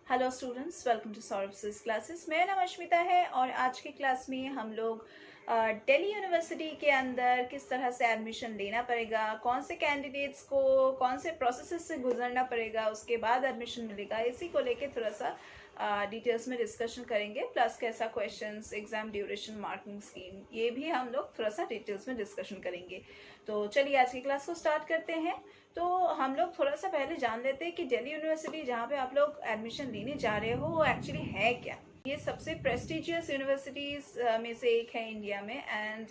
Hello students, welcome to Saurabh classes. मेरा नाम अश्मिता है और आज की क्लास में हम लोग दिल्ली यूनिवर्सिटी के अंदर किस तरह से एडमिशन लेना पड़ेगा, कौन से कैंडिडेट्स को कौन से प्रोसेसेस से गुजरना पड़ेगा, उसके बाद एडमिशन मिलेगा, इसी को लेके थोड़ा सा डिटेल्स में डिस्कशन करेंगे। प्लस कैसा questions, exam duration, marking scheme, ये भी हम लोग थोड़ा सा डिटेल्स में डिस्कशन करेंगे। तो चलिए आज की क्लास को स्टार्ट करते हैं। तो हम लोग थोड़ा सा पहले जान लेते हैं कि दिल्ली यूनिवर्सिटी जहाँ पे आप लोग एडमिशन लेने जा रहे हो वो एक्चुअली है क्या। ये सबसे प्रेस्टिजियस यूनिवर्सिटीज में से एक है इंडिया में, and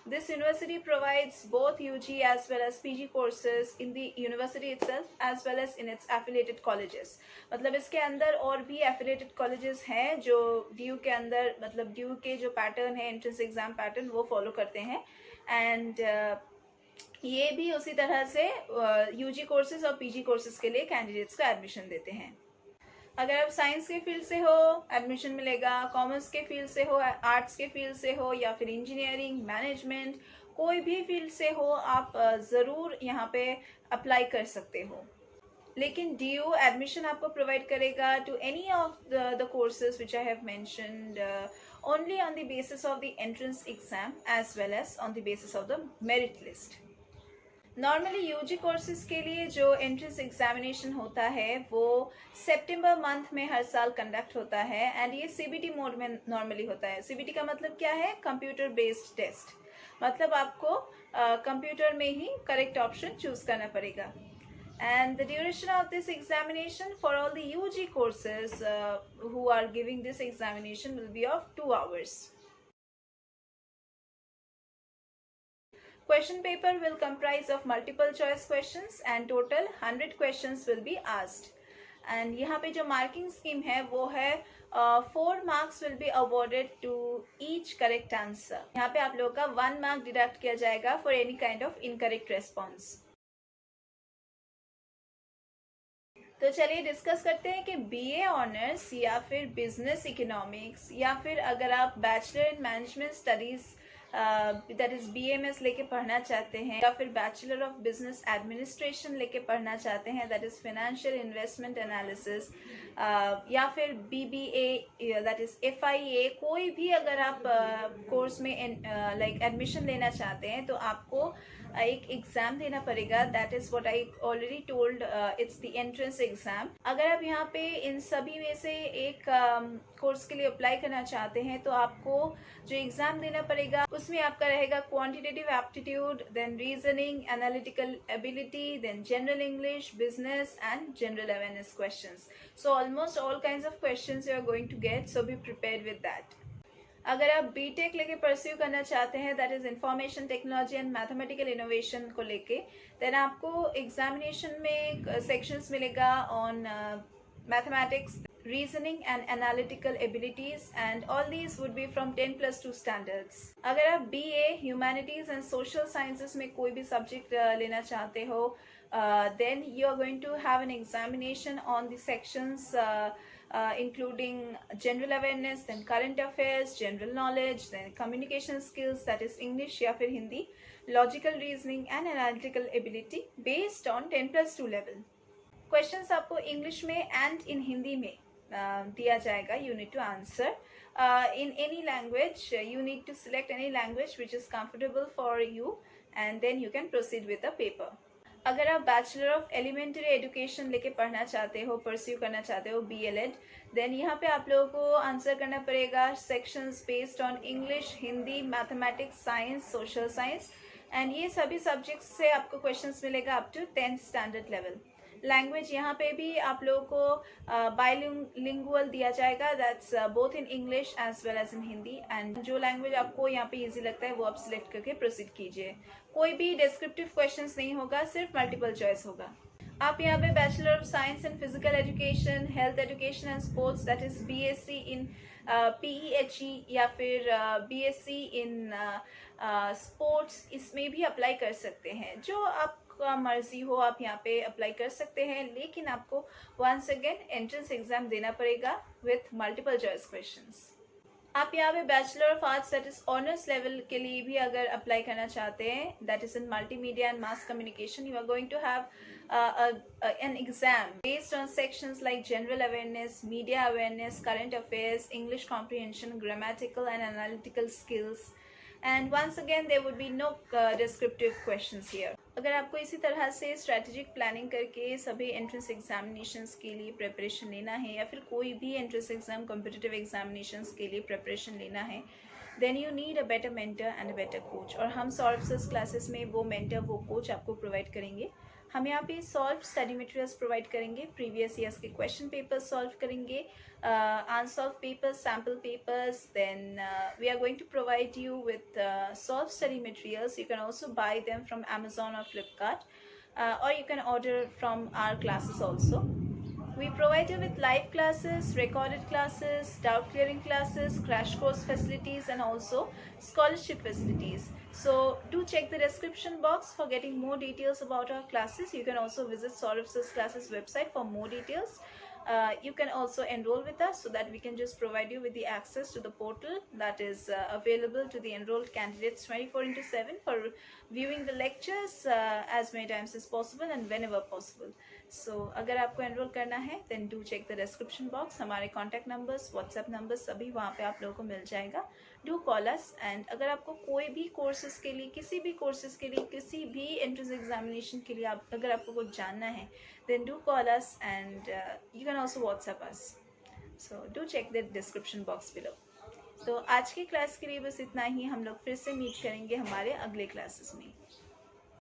this university provides both UG as well as PG courses in the university itself as well as in its affiliated colleges. मतलब इसके अंदर और भी एफिलिएटेड कॉलेजेस हैं जो ड्यू के अंदर, मतलब ड्यू के जो पैटर्न है, एंट्रेंस एग्जाम पैटर्न, वो फॉलो करते हैं। एंड ये भी उसी तरह से यूजी कोर्सेज और पीजी कोर्सेज के लिए कैंडिडेट्स का एडमिशन देते हैं। अगर आप साइंस के फील्ड से हो एडमिशन मिलेगा, कॉमर्स के फील्ड से हो, आर्ट्स के फील्ड से हो, या फिर इंजीनियरिंग, मैनेजमेंट, कोई भी फील्ड से हो, आप ज़रूर यहाँ पे अप्लाई कर सकते हो। लेकिन DU एडमिशन आपको प्रोवाइड करेगा to any of the courses which I have mentioned only on the basis of the entrance exam as well as on the basis of the merit list. Normally UG courses के लिए जो entrance examination होता है वो सितंबर month में हर साल conduct होता है, एंड ये सीबीटी मोड में नॉर्मली होता है। सीबीटी का मतलब क्या है? Computer based test. मतलब आपको कंप्यूटर में ही करेक्ट ऑप्शन चूज करना पड़ेगा। And the duration of this examination for all the UG courses who are giving this examination will be of 2 hours. Question paper will comprise of multiple choice questions and total 100 questions will be asked. And यहाँ पे जो marking scheme है वो है 4 marks will be awarded to each correct answer. यहाँ पे आप लोगों का 1 mark deduct किया जाएगा for any kind of incorrect response. तो चलिए डिस्कस करते हैं कि बीए ऑनर्स या फिर बिजनेस इकोनॉमिक्स, या फिर अगर आप bachelor in management studies that is BMS लेके पढ़ना चाहते हैं, या फिर बैचलर ऑफ बिजनेस एडमिनिस्ट्रेशन लेके पढ़ना चाहते हैं that is financial investment analysis, या फिर BBA दैट इज FIA, कोई भी अगर आप कोर्स में लाइक एडमिशन लेना चाहते हैं तो आपको एक एग्जाम देना पड़ेगा। That is what I already told, it's the entrance exam. अगर आप यहाँ पे इन सभी में से एक कोर्स के लिए अप्लाई करना चाहते हैं तो आपको जो एग्जाम देना पड़ेगा उसमें आपका रहेगा quantitative aptitude, then reasoning, analytical ability, then general English, business and general awareness questions. So almost all kinds of questions you are going to get, so be prepared with that. अगर आप BTech लेके pursue करना चाहते हैं that is information technology and mathematical innovation को लेके, then आपको examination में सेक्शंस मिलेगा on mathematics, reasoning and analytical abilities, and all these would be from 10+2 standards. अगर आप BA humanities and social sciences में कोई भी सब्जेक्ट लेना चाहते हो, then you are going to have an examination on the sections including general awareness, then current affairs, general knowledge, then communication skills that is English या फिर Hindi, logical reasoning and analytical ability based on 10+2 level. Questions आपको English में and in Hindi में दिया जाएगा. You need to answer in any language. You need to select any language which is comfortable for you, and then you can proceed with the paper. अगर आप bachelor of elementary education लेके पढ़ना चाहते हो, pursue करना चाहते हो BLEd, then यहाँ पे आप लोगों को आंसर करना पड़ेगा sections based on English, Hindi, mathematics, science, social science, and ये सभी सब्जेक्ट्स से आपको क्वेश्चंस मिलेगा up to 10th standard level. Language यहाँ पे भी आप लोगों को बाइलिंगुअल दिया जाएगा, that's both in English as well as in Hindi, and जो लैंग्वेज आपको यहाँ पे इजी लगता है वो आप सिलेक्ट करके प्रोसीड कीजिए। कोई भी डिस्क्रिप्टिव क्वेश्चंस नहीं होगा, सिर्फ मल्टीपल चॉइस होगा। आप यहाँ पे bachelor of science in physical education, health education and sports that is BSc in PEHE, या फिर BSc इन स्पोर्ट्स, इसमें भी अप्लाई कर सकते हैं। जो आपका मर्जी हो आप यहाँ पे अप्लाई कर सकते हैं, लेकिन आपको वंस अगेन एंट्रेंस एग्जाम देना पड़ेगा विथ मल्टीपल चॉइस क्वेश्चंस। आप यहाँ पे bachelor of arts that is honours level के लिए भी अगर अप्लाई करना चाहते हैं, that is in multimedia and mass communication, you are going to have an exam based on sections like general awareness, media awareness, current affairs, English comprehension, grammatical and analytical skills. And once again there would be no descriptive questions here. अगर आपको इसी तरह से strategic planning करके सभी entrance examinations के लिए preparation लेना है, या फिर कोई भी एंट्रेंस एग्जाम कॉम्पिटिटिव एग्जामिनेशंस के लिए प्रिपरेशन लेना है, then you need a better mentor and a better coach. और हम सॉल्व सस क्लासेस में वो मेंटर, वो कोच आपको प्रोवाइड करेंगे. हम यहाँ पे सॉल्व स्टडी मटेरियल्स प्रोवाइड करेंगे, प्रीवियस ईयर्स के क्वेश्चन पेपर्स सॉल्व करेंगे, unsolved papers, sample papers. Then we are going to provide you with solved study materials. You can also buy them from Amazon or Flipkart, or you can order from our classes also. We provide you with live classes, recorded classes, doubt clearing classes, crash course facilities, and also scholarship facilities. So do check the description box for getting more details about our classes. You can also visit Saurabh's classes website for more details. You can also enroll with us so that we can just provide you with the access to the portal that is available to the enrolled candidates 24/7 for viewing the lectures as many times as possible and whenever possible. So अगर आपको enroll करना है then do check the description box. हमारे contact numbers, WhatsApp numbers सभी वहाँ पे आप लोगों को मिल जाएगा. Do call us. And अगर आपको कोई भी courses के लिए, किसी भी courses के लिए, किसी भी entrance examination के लिए अगर आपको कुछ जानना है, then do call us, and you can also WhatsApp us. So do check the description box below. तो आज की क्लास के लिए बस इतना ही. हम लोग फिर से मीट करेंगे हमारे अगले क्लासेस में.